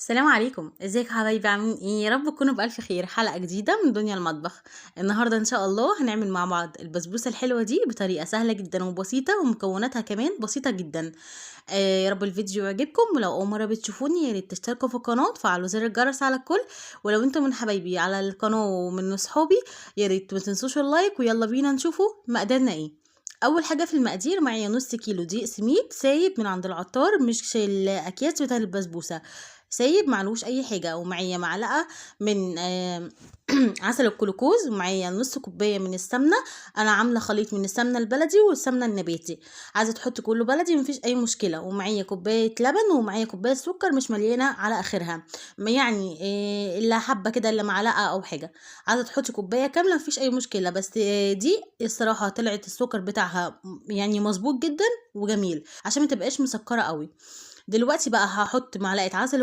السلام عليكم، ازيك يا حبايبي؟ عاملين ايه؟ يا رب تكونوا بألف خير. حلقة جديدة من دنيا المطبخ. النهاردة ان شاء الله هنعمل مع بعض البسبوسة الحلوة دي بطريقة سهلة جدا وبسيطة، ومكوناتها كمان بسيطة جدا. يا رب الفيديو يعجبكم، ولو اول مرة بتشوفوني يا ريت تشتركوا في القناة وتفعلوا زر الجرس على الكل. ولو انتم من حبايبي على القناة ومن صحابي يا ريت ما تنسوش اللايك. ويلا بينا نشوفوا مقاديرنا ايه. اول حاجه في المقادير معايا نص كيلو دقيق سميد سايب من عند العطار، مش الاكياس بتاع البسبوسه، سايب معلوش اي حاجه. ومعايا معلقه من عسل الجلوكوز، ومعايا نص كوبايه من السمنه. انا عامله خليط من السمنه البلدي والسمنه النباتي، عايزه تحط كله بلدي مفيش اي مشكله. ومعايا كوبايه لبن، ومعايا كوبايه سكر مش مليانه على اخرها، يعني الا حبه كده الا معلقه او حاجه. عايزه تحطي كوبايه كامله مفيش اي مشكله، بس دي الصراحه طلعت السكر بتاعها يعني مظبوط جدا وجميل عشان ما تبقاش مسكره قوي. دلوقتي بقى هحط معلقه عسل